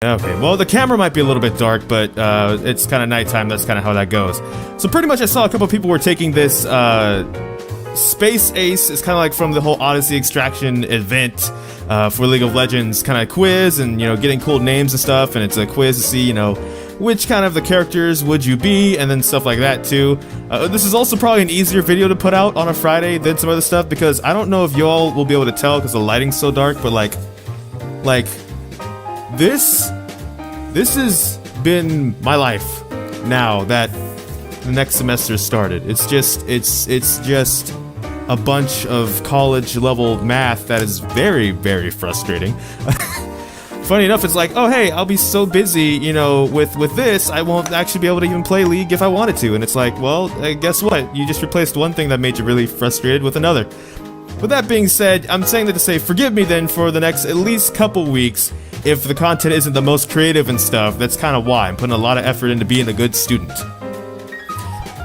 Okay, well, the camera might be a little bit dark, but it's kind of nighttime. That's kind of how that goes. So pretty much I saw a couple people were taking this Space Ace. It's kind of like from the whole Odyssey Extraction event for League of Legends kind of quiz and, you know, getting cool names and stuff. And it's a quiz to see, you know, which kind of the characters would you be and then stuff like that too. This is also probably an easier video to put out on a Friday than some other stuff because I don't know if y'all will be able to tell because the lighting's so dark, but like this has been my life now that the next semester started. It's just a bunch of college level math that is very, very frustrating. Funny enough, it's like, oh hey, I'll be so busy, you know, with this, I won't actually be able to even play League if I wanted to. And it's like, well, guess what? You just replaced one thing that made you really frustrated with another. With that being said, I'm saying that to say, forgive me then for the next at least couple weeks if the content isn't the most creative and stuff. That's kind of why I'm putting a lot of effort into being a good student.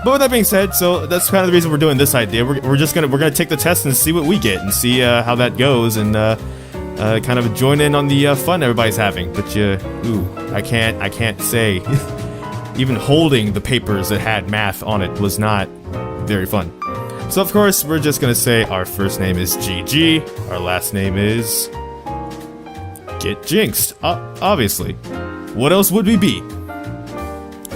But with that being said, so that's kind of the reason we're doing this idea. We're gonna take the test and see what we get and see how that goes and kind of join in on the fun everybody's having. But I can't say. Even holding the papers that had math on it was not very fun. So of course we're just gonna say our first name is GG, our last name is ggEtJinxed, obviously. What else would we be?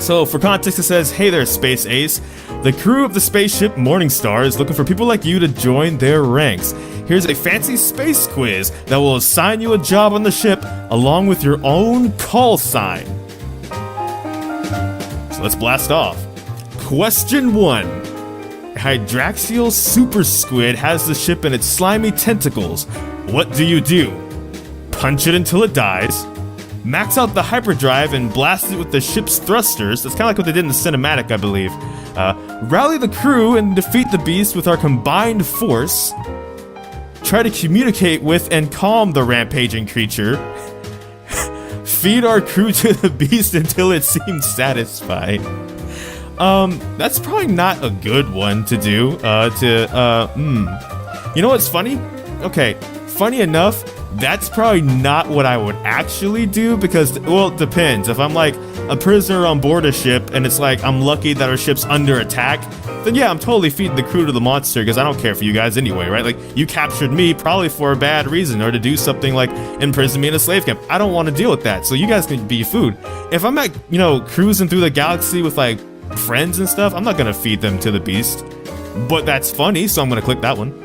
So for context it says, hey there Space Ace, the crew of the spaceship Morningstar is looking for people like you to join their ranks. Here's a fancy space quiz that will assign you a job on the ship along with your own call sign. So let's blast off. Question 1. A Hydraxial super squid has the ship in its slimy tentacles. What do? Punch it until it dies, max out the hyperdrive and blast it with the ship's thrusters. That's kind of like what they did in the cinematic, I believe. Rally the crew and defeat the beast with our combined force. Try to communicate with and calm the rampaging creature. Feed our crew to the beast until it seems satisfied. That's probably not a good one to do. You know what's funny? Okay, funny enough, that's probably not what I would actually do because, well, it depends. If I'm like a prisoner on board a ship and it's like I'm lucky that our ship's under attack, then yeah, I'm totally feeding the crew to the monster because I don't care for you guys anyway, right? Like, you captured me probably for a bad reason or to do something like imprison me in a slave camp. I don't want to deal with that, so you guys can be food. If I'm at, you know, cruising through the galaxy with like friends and stuff, I'm not gonna feed them to the beast. But that's funny, so I'm gonna click that one.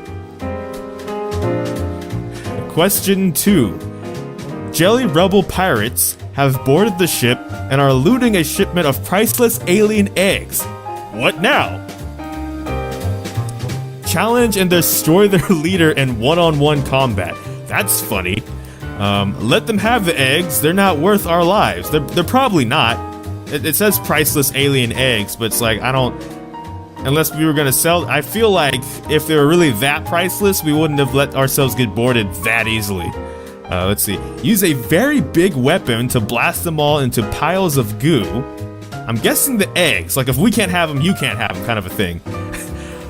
Question 2. Jelly Rebel pirates have boarded the ship and are looting a shipment of priceless alien eggs. What now? Challenge and destroy their leader in one-on-one combat. That's funny. Let them have the eggs. They're not worth our lives. They're probably not. It says priceless alien eggs, but it's like, I don't... Unless we were gonna sell... I feel like if they were really that priceless, we wouldn't have let ourselves get boarded that easily. Let's see. Use a very big weapon to blast them all into piles of goo. I'm guessing the eggs. Like, if we can't have them, you can't have them kind of a thing.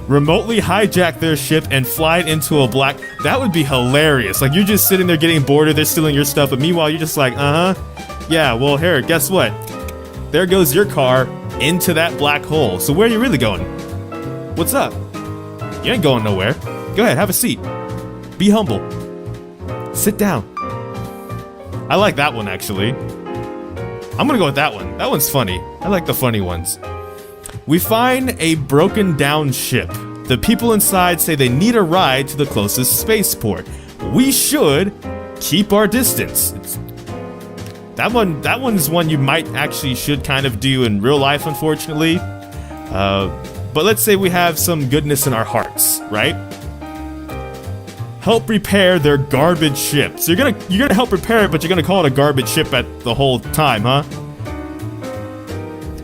Remotely hijack their ship and fly it into a black... That would be hilarious. Like, you're just sitting there getting boarded, they're stealing your stuff, but meanwhile, you're just like, yeah, well, here, guess what? There goes your car into that black hole. So where are you really going? What's up? You ain't going nowhere. Go ahead, have a seat. Be humble. Sit down. I like that one, actually. I'm gonna go with that one. That one's funny. I like the funny ones. We find a broken down ship. The people inside say they need a ride to the closest spaceport. We should keep our distance. That one's one you might actually should kind of do in real life, unfortunately. But let's say we have some goodness in our hearts, right? Help repair their garbage ship. So you're gonna help repair it, but you're gonna call it a garbage ship at the whole time, huh?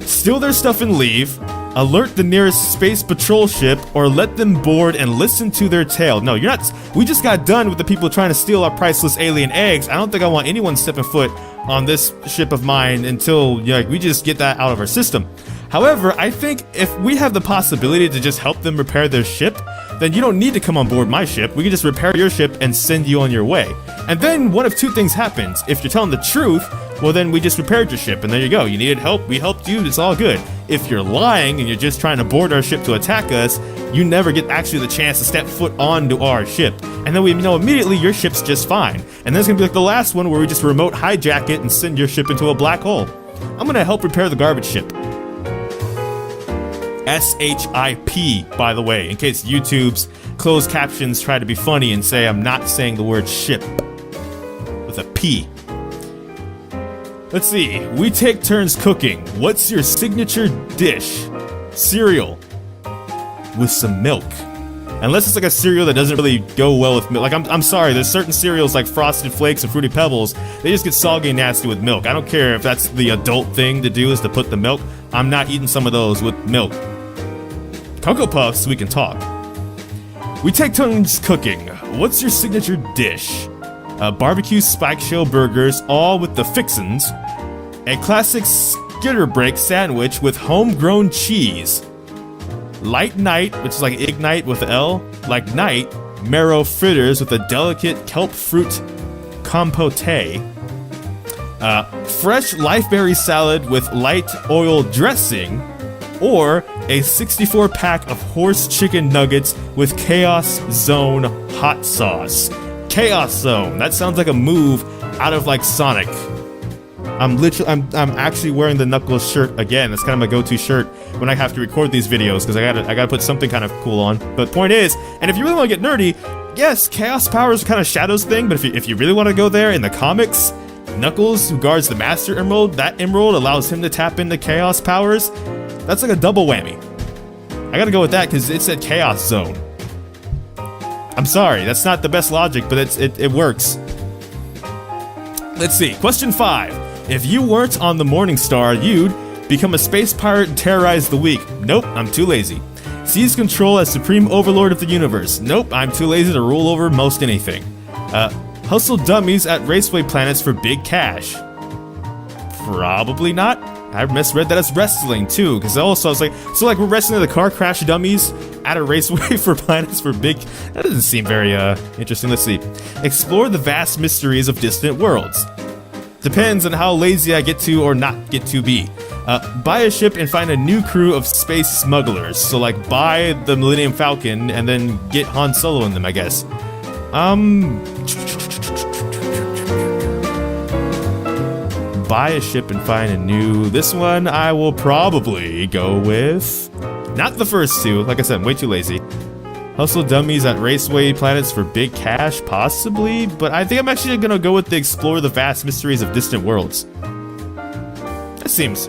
Steal their stuff and leave. Alert the nearest space patrol ship, or let them board and listen to their tale. No, you're not. We just got done with the people trying to steal our priceless alien eggs. I don't think I want anyone stepping foot on this ship of mine until, you know, like, we just get that out of our system. However, I think if we have the possibility to just help them repair their ship, then you don't need to come on board my ship. We can just repair your ship and send you on your way. And then one of two things happens. If you're telling the truth, well then we just repaired your ship and there you go. You needed help, we helped you, it's all good. If you're lying and you're just trying to board our ship to attack us, you never get actually the chance to step foot onto our ship. And then we know immediately your ship's just fine. And then it's gonna be like the last one where we just remote hijack it and send your ship into a black hole. I'm gonna help repair the garbage ship. S-H-I-P, by the way, in case YouTube's closed captions try to be funny and say I'm not saying the word ship with a P. Let's see, we take turns cooking. What's your signature dish? Cereal with some milk. Unless it's like a cereal that doesn't really go well with milk. Like, I'm sorry, there's certain cereals like Frosted Flakes and Fruity Pebbles, they just get soggy and nasty with milk. I don't care if that's the adult thing to do is to put the milk. I'm not eating some of those with milk. Cocoa Puffs, we can talk. We take turns cooking. What's your signature dish? Barbecue spike shell burgers, all with the fixins. A classic skitter break sandwich with homegrown cheese. Light night, which is like ignite with L, like night, marrow fritters with a delicate kelp fruit compote. Fresh lifeberry salad with light oil dressing, or a 64-pack of horse chicken nuggets with Chaos Zone hot sauce. Chaos Zone, that sounds like a move out of like Sonic. I'm actually wearing the Knuckles shirt again. That's kind of my go-to shirt when I have to record these videos because I gotta put something kind of cool on. But point is, and if you really want to get nerdy, yes, Chaos Powers are kind of Shadow's thing, but if you really want to go there in the comics, Knuckles, who guards the Master Emerald, that emerald allows him to tap into Chaos Powers. That's like a double whammy. I gotta go with that because it said Chaos Zone. I'm sorry, that's not the best logic, but it works. Let's see, question 5. If you weren't on the Morning Star, you'd become a space pirate and terrorize the weak. Nope, I'm too lazy. Seize control as supreme overlord of the universe. Nope, I'm too lazy to rule over most anything. Hustle dummies at raceway planets for big cash. Probably not. I misread that as wrestling too, because also I was like, so like we're wrestling the car crash dummies at a raceway for planets for big. That doesn't seem very interesting. Let's see. Explore the vast mysteries of distant worlds. Depends on how lazy I get to or not get to be. Buy a ship and find a new crew of space smugglers. So like buy the Millennium Falcon and then get Han Solo in them, I guess. Buy a ship and find a new... This one I will probably go with... Not the first two. Like I said, I'm way too lazy. Hustle dummies at raceway planets for big cash, possibly, but I think I'm actually gonna go with the explore the vast mysteries of distant worlds. That seems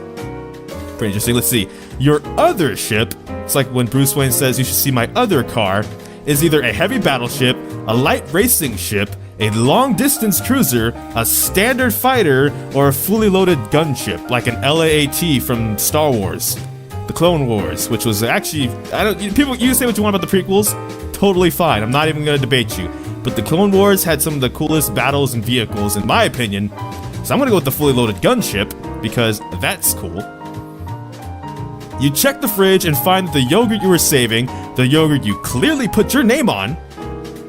pretty interesting. Let's see. Your other ship, it's like when Bruce Wayne says you should see my other car, is either a heavy battleship, a light racing ship, a long-distance cruiser, a standard fighter, or a fully loaded gunship, like an LAAT from Star Wars. The Clone Wars, which was actually, people, you can say what you want about the prequels, totally fine, I'm not even gonna debate you, but the Clone Wars had some of the coolest battles and vehicles, in my opinion, so I'm gonna go with the fully loaded gunship, because that's cool. You check the fridge and find that the yogurt you were saving, the yogurt you clearly put your name on,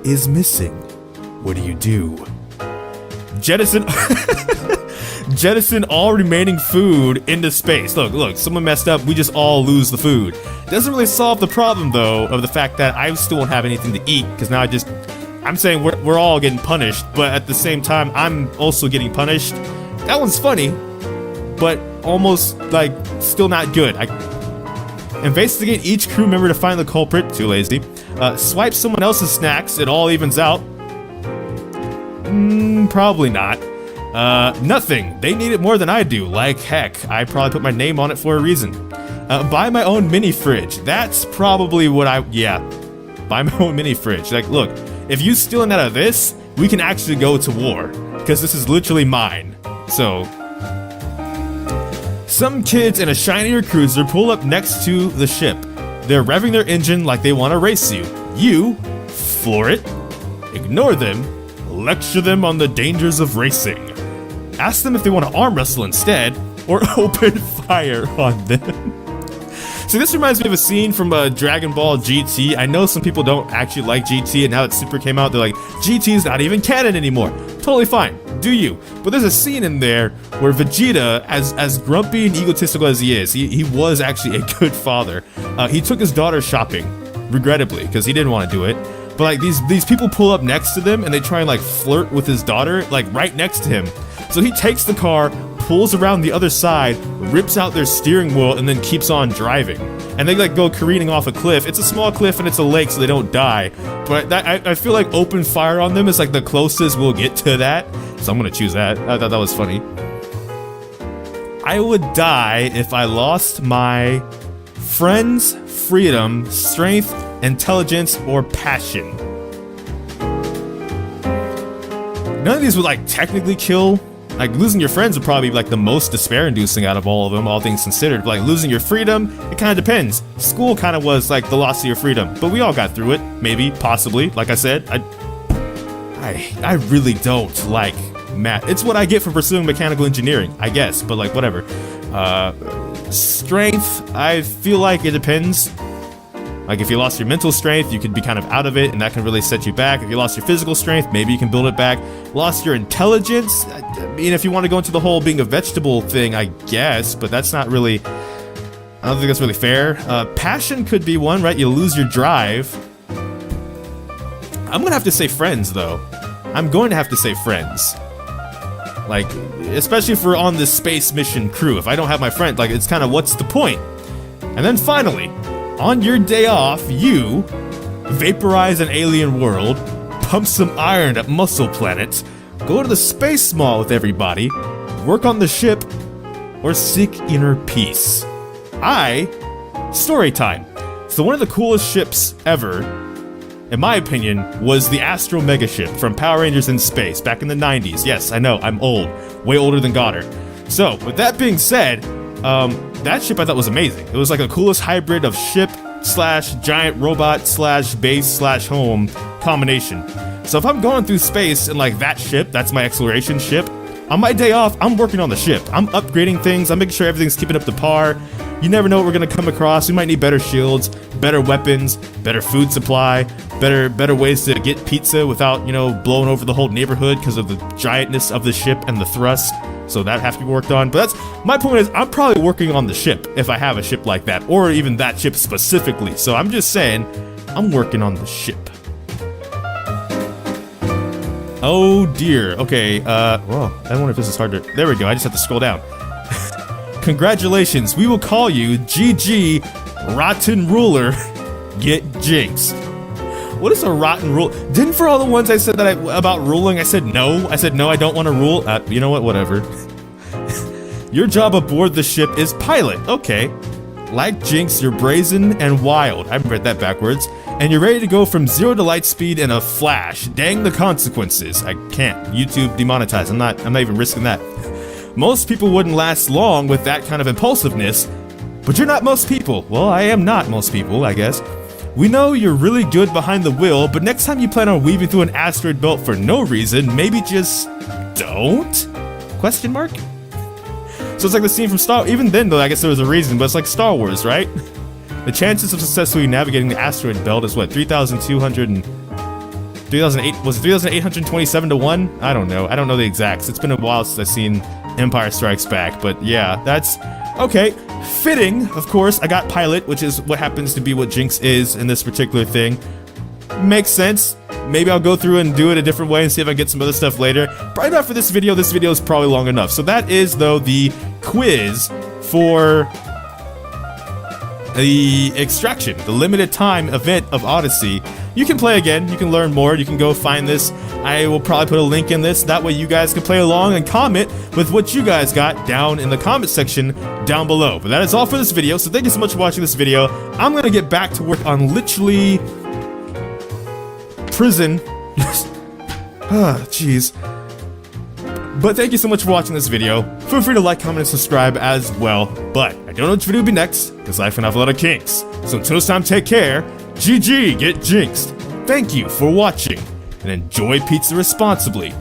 is missing. What do? Jettison... Jettison all remaining food into space. Look, someone messed up, we just all lose the food. Doesn't really solve the problem, though, of the fact that I still won't have anything to eat, because now I'm saying we're all getting punished, but at the same time, I'm also getting punished. That one's funny, but almost, like, still not good. Investigate each crew member to find the culprit, too lazy. Swipe someone else's snacks, it all evens out. Probably not. Nothing. They need it more than I do. Like heck, I probably put my name on it for a reason. Buy my own mini fridge. That's probably what buy my own mini fridge. Like, look, if you stealing out of this, we can actually go to war, because this is literally mine. So, some kids in a shinier cruiser pull up next to the ship. They're revving their engine like they want to race you. You floor it, ignore them, lecture them on the dangers of racing. Ask them if they want to arm wrestle instead, or open fire on them. So this reminds me of a scene from Dragon Ball GT. I know some people don't actually like GT, and now that Super came out, they're like, GT's not even canon anymore. Totally fine, do you. But there's a scene in there where Vegeta, as grumpy and egotistical as he is, he was actually a good father. He took his daughter shopping, regrettably, because he didn't want to do it. But like these people pull up next to them and they try and like flirt with his daughter, like right next to him. So he takes the car, pulls around the other side, rips out their steering wheel, and then keeps on driving. And they like go careening off a cliff. It's a small cliff and it's a lake, so they don't die. But I feel like open fire on them is like the closest we'll get to that. So I'm gonna choose that. I thought that was funny. I would die if I lost my friends, freedom, strength, intelligence, or passion. None of these would like technically kill. Like losing your friends would probably be like the most despair-inducing out of all of them, all things considered. But like losing your freedom, it kind of depends. School kind of was like the loss of your freedom, but we all got through it. Maybe, possibly. Like I said, I really don't like math. It's what I get for pursuing mechanical engineering, I guess. But like whatever. Strength, I feel like it depends. Like if you lost your mental strength, you could be kind of out of it, and that can really set you back. If you lost your physical strength, maybe you can build it back. Lost your intelligence, I mean, if you want to go into the whole being a vegetable thing, I guess, but that's not really, I don't think that's really fair. Passion could be one, right? You lose your drive. I'm gonna have to say friends, though. I'm going to have to say friends. Like, especially if we're on this space mission crew. If I don't have my friend, like, it's kind of what's the point? And then finally, on your day off, you vaporize an alien world, pump some iron at Muscle Planet, go to the space mall with everybody, work on the ship, or seek inner peace. Story time. So one of the coolest ships ever, in my opinion, was the Astro Mega Ship from Power Rangers in Space back in the 90s. Yes, I know, I'm old. Way older than Goddard. So, with that being said, that ship I thought was amazing. It was like the coolest hybrid of ship slash giant robot slash base slash home combination. So if I'm going through space in like that ship, that's my exploration ship, on my day off, I'm working on the ship. I'm upgrading things, I'm making sure everything's keeping up to par. You never know what we're gonna come across. We might need better shields, better weapons, better food supply, better ways to get pizza without, you know, blowing over the whole neighborhood because of the giantness of the ship and the thrust. So that has to be worked on. But that's my point is I'm probably working on the ship if I have a ship like that, or even that ship specifically. So I'm just saying, I'm working on the ship. Oh dear. Okay, well, I wonder if this is hard to... There we go, I just have to scroll down. Congratulations, we will call you GG Rotten Ruler Get Jinxed. What is a rotten rule? Didn't for all the ones I said that about ruling, I said no. I said no, I don't want to rule. You know what, whatever. Your job aboard the ship is pilot. Okay. Like Jinx, you're brazen and wild. I read that backwards. And you're ready to go from 0 to light speed in a flash. Dang the consequences. I can't. YouTube demonetized. I'm not even risking that. Most people wouldn't last long with that kind of impulsiveness, but you're not most people. Well, I am not most people, I guess. We know you're really good behind the wheel, but next time you plan on weaving through an asteroid belt for no reason, maybe just don't? Question mark? So it's like the scene from Star Wars. Even then, though, I guess there was a reason, but it's like Star Wars, right? The chances of successfully navigating the asteroid belt is what, 3,200 and... 3,008, was it 3,827 to 1? I don't know. I don't know the exacts. It's been a while since I've seen Empire Strikes Back, but yeah, that's... Okay, fitting, of course, I got pilot, which is what happens to be what Jinx is in this particular thing. Makes sense. Maybe I'll go through and do it a different way and see if I get some other stuff later. Probably not for this video. This video is probably long enough. So that is, though, the quiz for the Extraction, the limited time event of Odyssey. You can play again, you can learn more, you can go find this. I will probably put a link in this, that way you guys can play along and comment with what you guys got down in the comment section down below. But that is all for this video, so thank you so much for watching this video. I'm gonna get back to work on literally... prison. Ah, jeez. But thank you so much for watching this video. Feel free to like, comment, and subscribe as well. But I don't know which video will be next, because life can have a lot of kinks. So until next time, take care. GG, get jinxed. Thank you for watching, and enjoy pizza responsibly.